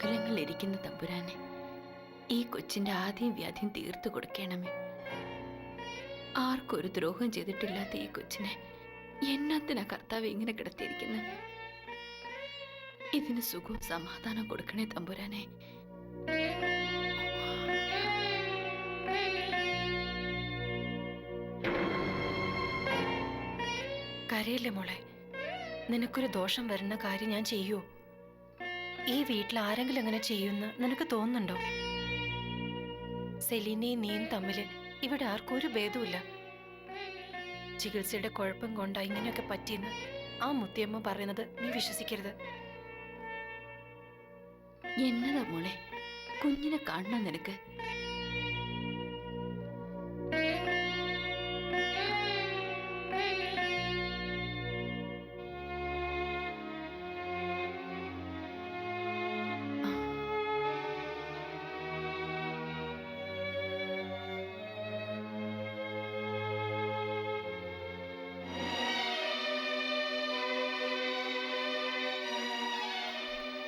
അകലങ്ങളിലിരിക്കുന്ന തമ്പുരാനെ, ഈ കൊച്ചിന്റെ ആദ്യം വ്യാധിയും തീർത്തു കൊടുക്കണമേ. ആർക്കൊരു ദ്രോഹം ചെയ്തിട്ടില്ലാത്ത ഈ കൊച്ചിനെ എന്നാത്തിനാ കർത്താവ് ഇങ്ങനെ കിടത്തിയിരിക്കുന്നത്? ഇതിന് സുഖവും സമാധാനം കൊടുക്കണേ തമ്പുരാനെ. കരയില്ലേ മോളെ, നിനക്കൊരു ദോഷം വരുന്ന കാര്യം ഞാൻ ചെയ്യൂ? ഈ വീട്ടിൽ ആരെങ്കിലും അങ്ങനെ ചെയ്യുമെന്ന് നിനക്ക് തോന്നുന്നുണ്ടോ? സെലീനയും നീയും തമ്മില് ഇവിടെ ആർക്കും ഒരു ഭേദമില്ല. ചികിത്സയുടെ കുഴപ്പം കൊണ്ടാ ഇങ്ങനെയൊക്കെ പറ്റിയെന്ന് ആ മുത്തിയമ്മ പറയുന്നത് നീ വിശ്വസിക്കരുത്. എന്നതാ മോളെ, കുഞ്ഞിനെ കാണണം നിനക്ക്?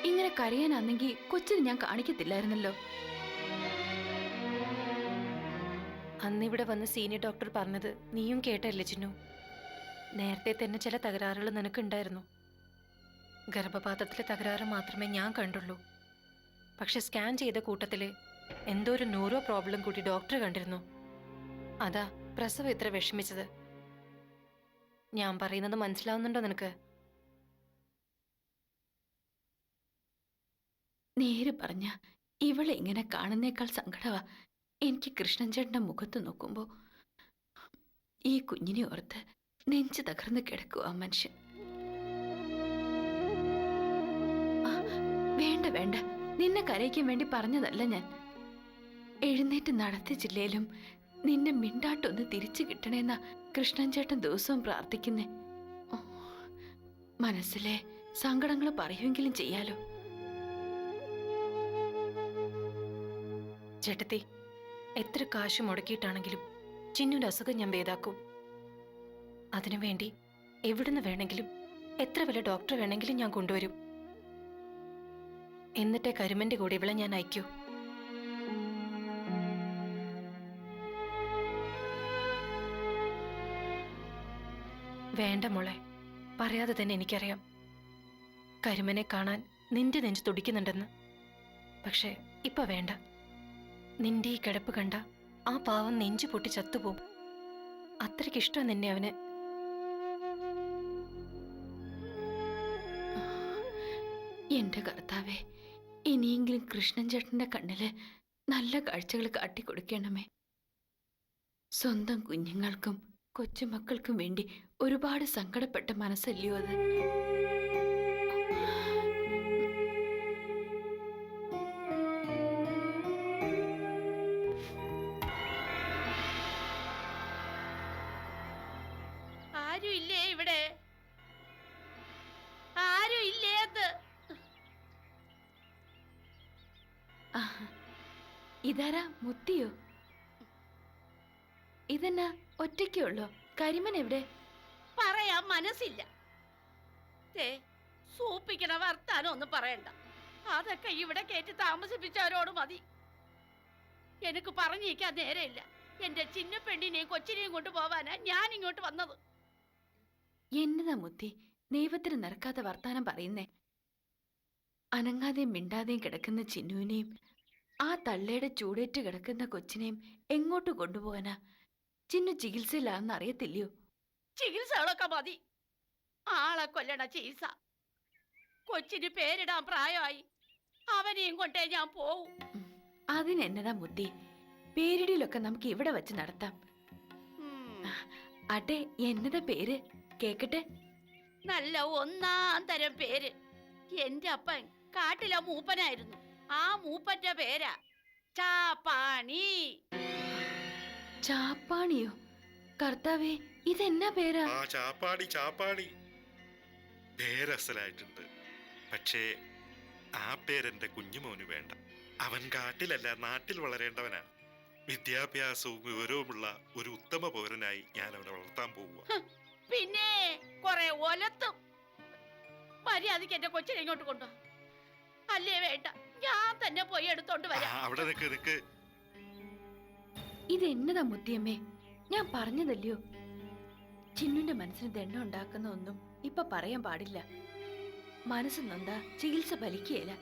ഇങ്ങനെ കരയാനാണെങ്കിൽ കൊച്ചിന് ഞാൻ കാണിക്കത്തില്ലായിരുന്നല്ലോ. അന്നിവിടെ വന്ന് സീനിയർ ഡോക്ടർ പറഞ്ഞത് നീയും കേട്ടല്ലേ ചിന്നു? നേരത്തെ തന്നെ ചില തകരാറുകൾ നിനക്കുണ്ടായിരുന്നു. ഗർഭപാത്രത്തിലെ തകരാറ് മാത്രമേ ഞാൻ കണ്ടുള്ളൂ. പക്ഷെ സ്കാൻ ചെയ്ത കൂട്ടത്തില് എന്തോ ഒരു ന്യൂറോ പ്രോബ്ലം കൂടി ഡോക്ടർ കണ്ടിരുന്നു. അതാ പ്രസവം ഇത്ര വിഷമിച്ചത്. ഞാൻ പറയുന്നത് മനസ്സിലാവുന്നുണ്ടോ നിനക്ക്? നേര് പറഞ്ഞ ഇവളെ ഇങ്ങനെ കാണുന്നേക്കാൾ സങ്കടവാ എനിക്ക് കൃഷ്ണൻ ചേട്ടന്റെ മുഖത്ത് നോക്കുമ്പോ. ഈ കുഞ്ഞിനെ ഓർത്ത് നെഞ്ചു തകർന്ന് കിടക്കുക ആ മനുഷ്യൻ. വേണ്ട വേണ്ട, നിന്നെ കരയിക്കാൻ വേണ്ടി പറഞ്ഞതല്ല ഞാൻ. എഴുന്നേറ്റ് നടത്തിച്ചില്ലേലും നിന്നെ മിണ്ടാട്ടൊന്ന് തിരിച്ചു കിട്ടണേന്നാ കൃഷ്ണൻ ചേട്ടൻ ദിവസവും പ്രാർത്ഥിക്കുന്നേ. മനസ്സിലെ സങ്കടങ്ങൾ പറയുമെങ്കിലും ചെയ്യാലോ. ചേട്ടത്തി, എത്ര കാശ് മുടക്കിയിട്ടാണെങ്കിലും ചിന്നുവിന്റെ അസുഖം ഞാൻ ഭേദാക്കും. അതിനുവേണ്ടി എവിടുന്ന് വേണമെങ്കിലും എത്ര വലിയ ഡോക്ടർ വേണമെങ്കിലും ഞാൻ കൊണ്ടുവരും. എന്നിട്ടേ കരുമന്റെ കൂടെ ഇവളെ ഞാൻ അയക്കൂ. വേണ്ട മോളെ, പറയാതെ തന്നെ എനിക്കറിയാം കരുമനെ കാണാൻ നിന്റെ നെഞ്ച് തുടിക്കുന്നുണ്ടെന്ന്. പക്ഷെ ഇപ്പൊ വേണ്ട. നിന്റെ ഈ കിടപ്പ് കണ്ട ആ പാവം നെഞ്ചു പൊട്ടി ചത്തുപോകും. അത്രയ്ക്കിഷ്ടം നിന്നെ അവന്. എന്റെ കർത്താവേ, ഇനിയെങ്കിലും കൃഷ്ണൻ ചേട്ടന്റെ കണ്ണില് നല്ല കാഴ്ചകൾ കാട്ടിക്കൊടുക്കണമേ. സ്വന്തം കുഞ്ഞുങ്ങൾക്കും കൊച്ചുമക്കൾക്കും വേണ്ടി ഒരുപാട് സങ്കടപ്പെട്ട മനസ്സല്ലയോ അത്. ആരും ഇല്ലേ ഇവിടെ? ആരും ഇല്ലേ? ഇതാരാ, മുത്തിയോ? ഇതെന്നാ ഒറ്റയ്ക്കുള്ളോ? കരിമൻ എവിടെ? പറയാൻ മനസ്സില്ല. സൂപ്പിക്കണ വർത്താനം ഒന്നും പറയണ്ട. അതൊക്കെ ഇവിടെ കയറ്റി താമസിപ്പിച്ചവരോട് മതി. എനിക്ക് പറഞ്ഞിരിക്കാൻ നേരമില്ല. എന്റെ ചിന്ന പെണ്ണിനെയും കൊച്ചിനെയും കൊണ്ടുപോവാനാ ഞാൻ ഇങ്ങോട്ട് വന്നത്. എന്നതാ മുത്തി ദൈവത്തിന് നിറക്കാത്ത വർത്താനം പറയുന്നേ? അനങ്ങാതെയും മിണ്ടാതെയും കിടക്കുന്ന ചിന്നുവിനെയും ആ തള്ളയുടെ ചൂടേറ്റ് കിടക്കുന്ന കൊച്ചിനെയും എങ്ങോട്ട് കൊണ്ടുപോകാനാ? ചിന്നു ചികിത്സയിലാണെന്ന് അറിയത്തില്ലയോ? ചികിത്സകളൊക്കെ മതി. ആളെ കൊല്ലണ ചികിത്സ. കൊച്ചിന് പേരിടാൻ പ്രായമായി. അവനെയും കൊണ്ടേ ഞാൻ പോവും. അതിനെന്നതാ മുത്തി, പേരിടിയിലൊക്കെ നമുക്ക് ഇവിടെ വെച്ച് നടത്താം. അട്ടെ, എന്നതാ പേര് കേക്കട്ടെ? നല്ല ഒന്നാം തരം പേര്. എന്റെ അപ്പൻ കാട്ടിലെ മൂപ്പനായിരുന്നു. ആ മൂപ്പന്റെ പേരാ ചാപ്പാണി. ചാപ്പാണിയോ? കർത്താവേ, ഇതെന്നാ പേരാ? ചാപ്പാടി ചാപ്പാടി പേരസലായിട്ടുണ്ട്. പക്ഷേ ആ പേരെന്റെ കുഞ്ഞുമോന് വേണ്ട. അവൻ കാട്ടിലല്ല നാട്ടിൽ വളരേണ്ടവനാ. വിദ്യാഭ്യാസവും വിവരവുമുള്ള ഒരു ഉത്തമ പൗരനായി ഞാൻ അവനെ വളർത്താൻ പോവുക. പിന്നെ കൊറേ ഒലത്തും. മര്യാദയ്ക്ക് എന്റെ കൊച്ചിനെ ഇങ്ങോട്ട് കൊണ്ടോ. അല്ലേ വേണ്ട, ഞാൻ തന്നെ പോയി എടുത്തോണ്ട് ആ, വരാം. അവിടെ നിക്ക്. ഇത് എന്നതാ മുത്തിയമ്മേ? ഞാൻ പറഞ്ഞതല്ലയോ, ചിന്നുന്റെ മനസ്സിന് ദണ്ണം ഉണ്ടാക്കുന്ന ഒന്നും ഇപ്പൊ പറയാൻ പാടില്ല. മനസ്സ് നൊന്താ ചികിത്സ ഫലിക്കുകയില്ല.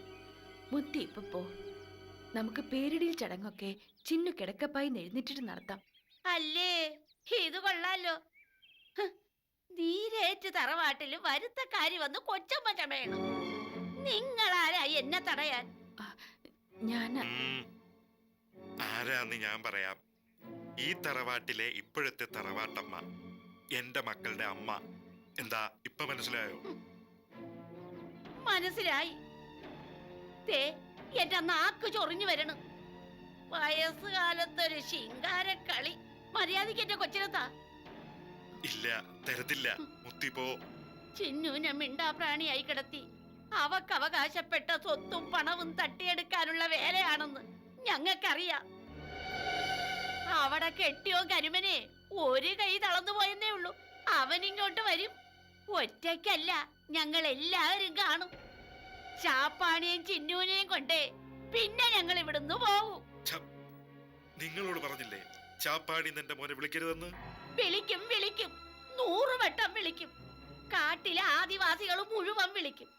മുത്തി ഇപ്പൊ പോ. നമുക്ക് പേരിടിയിൽ ചടങ്ങൊക്കെ ചിന്നു കിടക്കപ്പായി എഴുന്നേറ്റിട്ട് നടത്താം. അല്ലേ, ഇത് കൊള്ളാലോ. ഹ്, നീരേറ്റ് തറവാട്ടില് വരുത്തക്കാരി വന്ന് കൊച്ചമ്മ ചമയണം. നിങ്ങളാരായി എന്നെ തടയാൻ? ഞാൻ ആരാന്ന് ഞാൻ പറയാം. ഈ തറവാട്ടിലെ ഇപ്പോഴത്തെ തറവാട്ടമ്മ എന്റെ മക്കളുടെ അമ്മ. എന്താ ഇപ്പൊ മനസ്സിലായോ? മനസ്സിലായി. ദേ, എന്റെ നാക്ക് ചൊറിഞ്ഞു വരണം. വയസ്സുകാലത്തൊരു ശിങ്കാരക്കളി. മര്യാദയ്ക്ക് എന്റെ കൊച്ചിനെത്താ. ഇല്ല, തരത്തില്ല. മുത്തി പോ. ചിന്നുനെ മിണ്ടാപ്രാണിയായി കിടത്തി അവക്ക് അവകാശപ്പെട്ട സ്വത്തും പണവും തട്ടിയെടുക്കാനുള്ള വേലയാണെന്ന് ഞങ്ങൾക്കറിയാം. അവിടെ കെട്ടിയോ കരുമനെ ഒരു കൈ തളർന്നു പോയെന്നേ ഉള്ളൂ. അവനിങ്ങോട്ട് വരും. ഒറ്റയ്ക്കല്ല, ഞങ്ങൾ എല്ലാവരും കാണും. ചാപ്പാണിയും ചിന്നൂനെയും കൊണ്ടേ പിന്നെ ഞങ്ങൾ ഇവിടുന്ന് പോവും. നിങ്ങളോട് പറഞ്ഞില്ലേ ചാപ്പാടി എന്റെ മോനെ വിളിക്കരുതെന്ന്? വിളിക്കും വിളിക്കും, 100 വട്ടം വിളിക്കും. കാട്ടിലെ ആദിവാസികൾ മുഴുവൻ വിളിക്കും.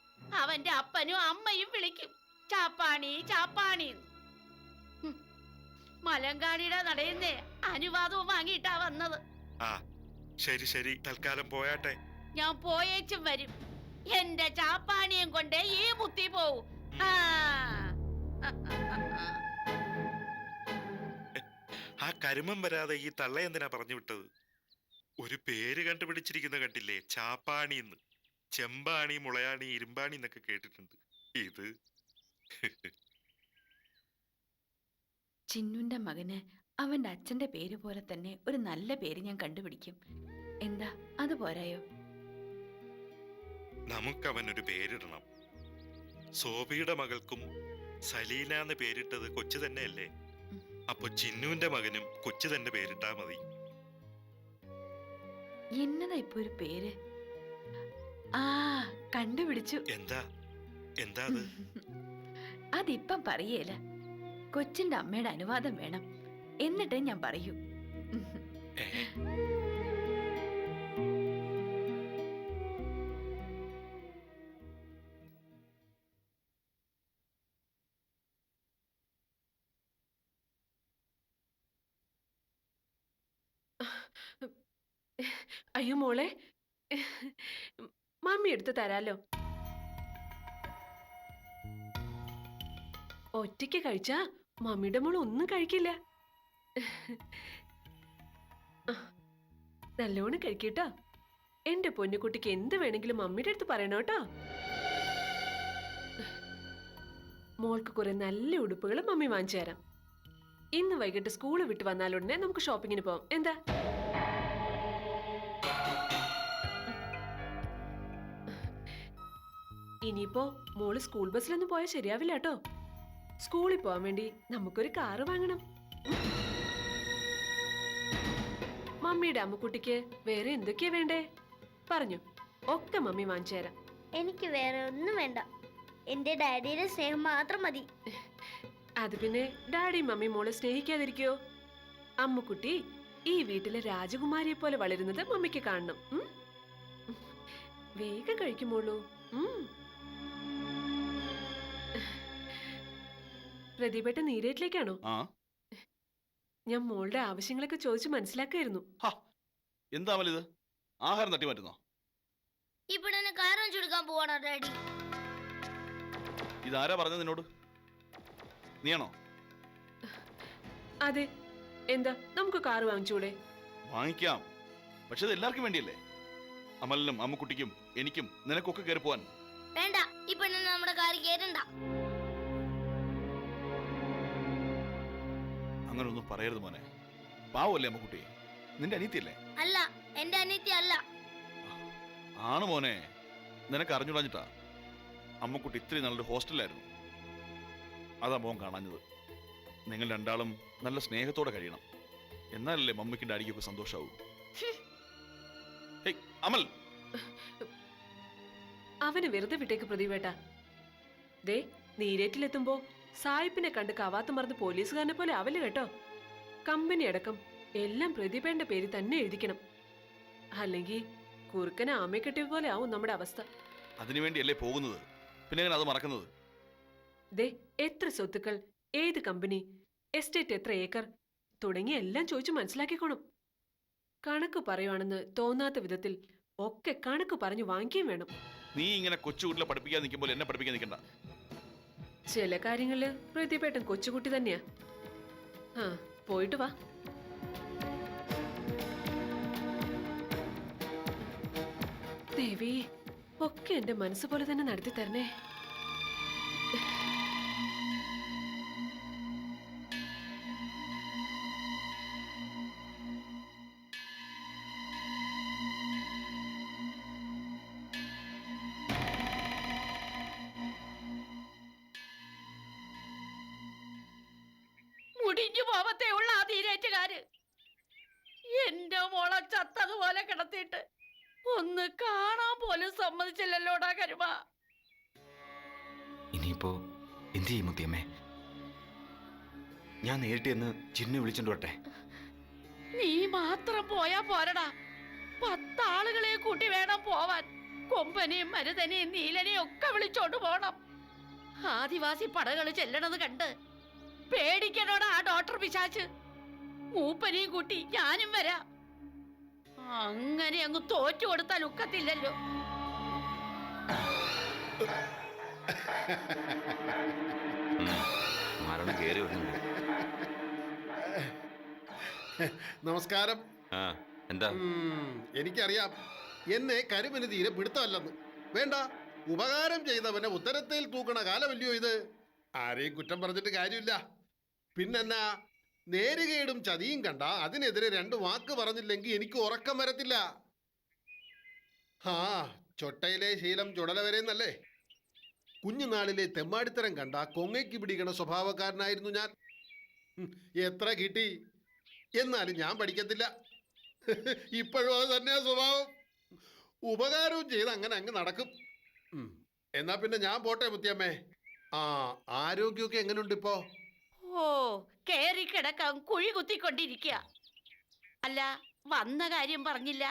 അവന്റെ അപ്പനും അമ്മയും വിളിക്കും ചാപ്പാണി ചാപ്പാണി. മലങ്കാടിയുടെ നടയുന്നേ അനുവാദവും വാങ്ങിയിട്ടാ വന്നത്. ആ ശരി ശരി, തൽക്കാലം പോയാട്ടെ. ഞാൻ പോയേച്ചും വരും. എന്റെ ചാപ്പാണിയും കൊണ്ടേ ഈ മുത്തി പോവും. ആ ആ കരുമം വരാതെ ഈ തള്ള എന്തിനാ പറഞ്ഞു വിട്ടത്? ഒരു പേര് കണ്ടുപിടിച്ചിരിക്കുന്ന കണ്ടില്ലേ, ചാപ്പാണിന്ന്. ചെമ്പാണി, മുളയാണി, ഇരുമ്പാണി എന്നൊക്കെ കേട്ടിട്ടുണ്ട്. ഇത് ചിന്നുന്റെ മകന് അവന്റെ അച്ഛന്റെ പേര് പോലെ തന്നെ ഒരു നല്ല പേര് ഞാൻ കണ്ടുപിടിക്കും. എന്താ അത് പോരായോ? നമുക്കവനൊരു പേരിടണം. സോഫിയുടെ മകൾക്കും സലീന എന്ന് പേരിട്ടത് കൊച്ചു തന്നെയല്ലേ? അപ്പൊ ചിന്നുവിന്റെ മകനും കൊച്ചു തന്നെ പേരിട്ടാ മതി. എന്നതാ ഇപ്പൊ ഒരു പേര്? ആ, കണ്ടുപിടിച്ചു. എന്താ എന്താ അത്? അതിപ്പം പറയേല. കൊച്ചിന്റെ അമ്മയുടെ അനുവാദം വേണം, എന്നിട്ടേ ഞാൻ പറയൂ. ഏ? അയ്യോ മോളെ, മമ്മി എടുത്ത് തരാലോ. ഒറ്റയ്ക്ക് കഴിച്ചാ മമ്മിയുടെ മോൾ ഒന്നും കഴിക്കില്ല. നല്ലോണം കഴിക്കട്ടോ. എന്റെ പൊന്നുകുട്ടിക്ക് എന്ത് വേണമെങ്കിലും മമ്മിയുടെ അടുത്ത് പറയണോ കേട്ടോ. മോൾക്ക് കുറെ നല്ല ഉടുപ്പുകൾ മമ്മി വാങ്ങിച്ചു തരാം. ഇന്ന് വൈകിട്ട് സ്കൂള് വിട്ട് വന്നാലുടനെ നമുക്ക് ഷോപ്പിങ്ങിന് പോവാം. എന്താ? ഇനിയിപ്പോ മോള് സ്കൂൾ ബസ്സിലൊന്നും പോയാൽ ശരിയാവില്ല കേട്ടോ. സ്കൂളിൽ പോവാൻ വേണ്ടി നമുക്കൊരു കാറ് വാങ്ങണം. മമ്മിയുടെ അമ്മക്കുട്ടിക്ക് വേറെ എന്തൊക്കെയാ വേണ്ടേ പറഞ്ഞു, ഒക്കെ മമ്മി വാങ്ങിച്ചു തരാം. എനിക്ക് വേറെ ഒന്നും വേണ്ട, എന്റെ ഡാഡിയുടെ സ്നേഹം മാത്രം മതി. അത് പിന്നെ ഡാഡി മമ്മി മോളെ സ്നേഹിക്കാതിരിക്കോ? അമ്മക്കുട്ടി ഈ വീട്ടിലെ രാജകുമാരിയെ പോലെ വളരുന്നത് മമ്മിക്ക് കാണണം. വേഗം കഴിക്കുമോളൂ. പ്രദീപേട്ട നീരേറ്റിലേക്കാണോ? ഞാൻ മോളുടെ ആവശ്യങ്ങളൊക്കെ ചോദിച്ചു മനസ്സിലാക്കായിരുന്നു. എന്താ ഇത്? ആഹാരം തട്ടി മാറ്റുന്നോ? ഇവിടെ കാരം ചുടുക്കാൻ പോവാണോ ഡാഡി? ഇതാരാ പറഞ്ഞത് നിന്നോട്? നീയാണോ? അതെ. എന്താ, നമുക്ക് കാറ് വാങ്ങിച്ചൂടെ? വാങ്ങിക്കാം, പക്ഷെ ഇത് എല്ലാവർക്കും വേണ്ടിയല്ലേ? അമലിനും അമ്മുക്കുട്ടിക്കും എനിക്കും നിനക്കൊക്കെ കയറി പോവാൻ. വേണ്ട, ഈ പെണ്ണിന് നമ്മുടെ കാറ് കേറണ്ട. അങ്ങനൊന്നും പറയരുത് മോനെ. പാവല്ലേ അമ്മുക്കുട്ടി? നിന്റെ അനിയത്തിയല്ലേ? അല്ല, എന്റെ അനിയത്തി അല്ല. ആണ് മോനെ, നിനക്ക് അറിഞ്ഞുടാഞ്ഞിട്ടാ. അമ്മുക്കുട്ടി ഇത്രയും നല്ലൊരു ഹോസ്റ്റലായിരുന്നു. അതാ മോൻ കാണാഞ്ഞത്. നിങ്ങൾ രണ്ടാളും നല്ല സ്നേഹത്തോടെ കഴിയണം, എന്നാലല്ലേ മമ്മിക്കും ഡാഡിക്കൊക്കെ സന്തോഷാവൂ. അമൽ, അവന് വെറുതെ വിട്ടേക്ക് പ്രദീപേട്ട. ദേ, നീരേറ്റിലെത്തുമ്പോ സായിപ്പിനെ കണ്ട് കവാത്ത് മറന്ന് പോലീസുകാരനെ പോലെ ആവല് കേട്ടോ. കമ്പനി അടക്കം എല്ലാം പ്രതിഭയുടെ പേര് തന്നെ എഴുതിക്കണം. അല്ലെങ്കിൽ കുറുക്കനെ ആമയെ കെട്ടിയ പോലെ ആവും നമ്മുടെ അവസ്ഥ. അതിനുവേണ്ടിയല്ലേ പോകുന്നത്, പിന്നെ എങ്ങനെ അത് മറക്കുന്നത്? ദേ, എത്ര സ്വത്തുക്കൾ, ഏത് കമ്പനി, എസ്റ്റേറ്റ് എത്ര ഏക്കർ തുടങ്ങി എല്ലാം ചോദിച്ചു മനസ്സിലാക്കിക്കോണം. കണക്ക് പറയുവാണെന്ന് തോന്നാത്ത വിധത്തിൽ ഒക്കെ കണക്ക് പറഞ്ഞു വാങ്ങിക്കുകയും വേണം. നീ ഇങ്ങനെ കൊച്ചുകുട്ടികളെ പഠിപ്പിക്കാൻ നിൽക്കുമ്പോൾ എന്നെ പഠിപ്പിക്കാൻ നിൽക്കണ്ട. ചില കാര്യങ്ങളില് പ്രതിഭേട്ടൻ കൊച്ചുകുട്ടി തന്നെയാ. ആ, പോയിട്ട് വാ. ദേവി, ഒക്കെ എന്റെ മനസ്സ് പോലെ തന്നെ നടത്തി തരണേ. മുടിഞ്ഞു പോവത്തേ ഉള്ള ആ തീരേറ്റുകാര് എന്റെ മോളെ ചത്തതുപോലെ കിടത്തിയിട്ട് ഒന്ന് കാണാൻ പോലും സമ്മതിച്ചില്ലല്ലോടാ കരുമ. ഇനിയിപ്പോ എന്ത് ചെയ്യും മുത്തിയമ്മേ? ഞാൻ നേരിട്ട് എന്ന് ചിന്നു വിളിച്ചോണ്ട് വരട്ടെ? നീ മാത്രം പോയാ പോരടാ, 10 ആളുകളെ കൂട്ടി വേണം പോവാൻ. കൊമ്പനെയും മരുതനെയും നീലനെയും ഒക്കെ വിളിച്ചോണ്ട് പോണം. ആദിവാസി പടകള് ചെല്ലണത് കണ്ട് പേടിക്കണോടാ ആ ഡോക്ടർ പിശാച്ച്. മൂപ്പനെയും കൂട്ടി ഞാനും വരാം. അങ്ങനെ അങ്ങ് തോറ്റു കൊടുത്താൽ ഒക്കത്തില്ലല്ലോ. മരണം കേറി വരുന്നുണ്ട്. നമസ്കാരം. എന്താ? എനിക്കറിയാം എന്നെ കരുമന് തീരെ പിടുത്തമല്ലെന്ന്. വേണ്ട, ഉപകാരം ചെയ്തവനെ ഉത്തരത്തിൽ തൂക്കണ കാലമല്ലയോ ഇത്. ആരെയും കുറ്റം പറഞ്ഞിട്ട് കാര്യമില്ല. പിന്നെന്നാ, നേരുകേടും ചതിയും കണ്ട അതിനെതിരെ 2 വാക്ക് പറഞ്ഞില്ലെങ്കിൽ എനിക്ക് ഉറക്കം വരത്തില്ല. ആ, ചൊട്ടയിലെ ശീലം ചുടല വരെയെന്നല്ലേ. കുഞ്ഞുനാളിലെ തെമ്മാടിത്തരം കണ്ട കൊങ്ങയ്ക്ക് പിടിക്കണ സ്വഭാവക്കാരനായിരുന്നു ഞാൻ. എത്ര കിട്ടി എന്നാലും ഞാൻ പഠിക്കത്തില്ല. ഇപ്പോഴും അത് തന്നെയാ സ്വഭാവം. ഉപകാരവും ചെയ്ത് അങ്ങനെ അങ്ങ് നടക്കും. എന്നാ പിന്നെ ഞാൻ പോട്ടെ മുത്തിയമ്മേ. ആ, ആരോഗ്യമൊക്കെ എങ്ങനെയുണ്ട് ഇപ്പോ? ഓ, കേറി കിടക്കാൻ കുഴി കുത്തിക്കൊണ്ടിരിക്കുക. അല്ല, വന്ന കാര്യം പറഞ്ഞില്ല.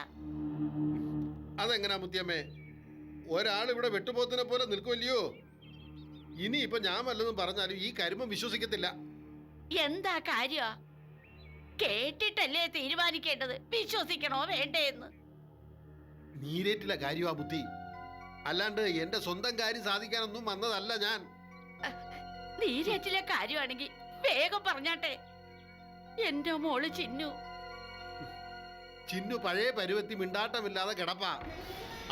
അതെങ്ങനാ മുത്തിയമ്മേ? ഒരാൾ ഇവിടെ വെട്ടുപോത്തിനെ പോലെ നിൽക്കുമല്ലയോ. ഇനിയിപ്പൊ ഞാൻ വല്ലതും പറഞ്ഞാലും ഈ കരുമം വിശ്വസിക്കത്തില്ല. എന്താ കാര്യ? കേട്ടിട്ടല്ലേ തീരുമാനിക്കേണ്ടത്, വിശ്വസിക്കണോ വേണ്ടേ എന്ന്. നീരേറ്റിലെ കാര്യമാ ബുദ്ധി, അല്ലാണ്ട് എന്റെ സ്വന്തം കാര്യം സാധിക്കാനൊന്നും വന്നതല്ല ഞാൻ. നീരേറ്റിലെ കാര്യമാണെങ്കിൽ വേഗം പറഞ്ഞാട്ടെ. എന്റെ മോള് ചിന്നു പഴയ പരുവത്തി മിണ്ടാട്ടമില്ലാതെ കിടപ്പാ.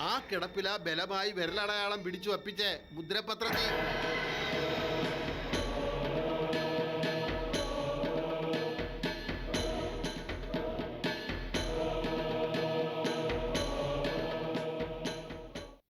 ആ കിടപ്പിലാ ബലമായി വിരലടയാളം പിടിച്ചു വപ്പിച്ച് മുദ്രപത്രത്തിൽ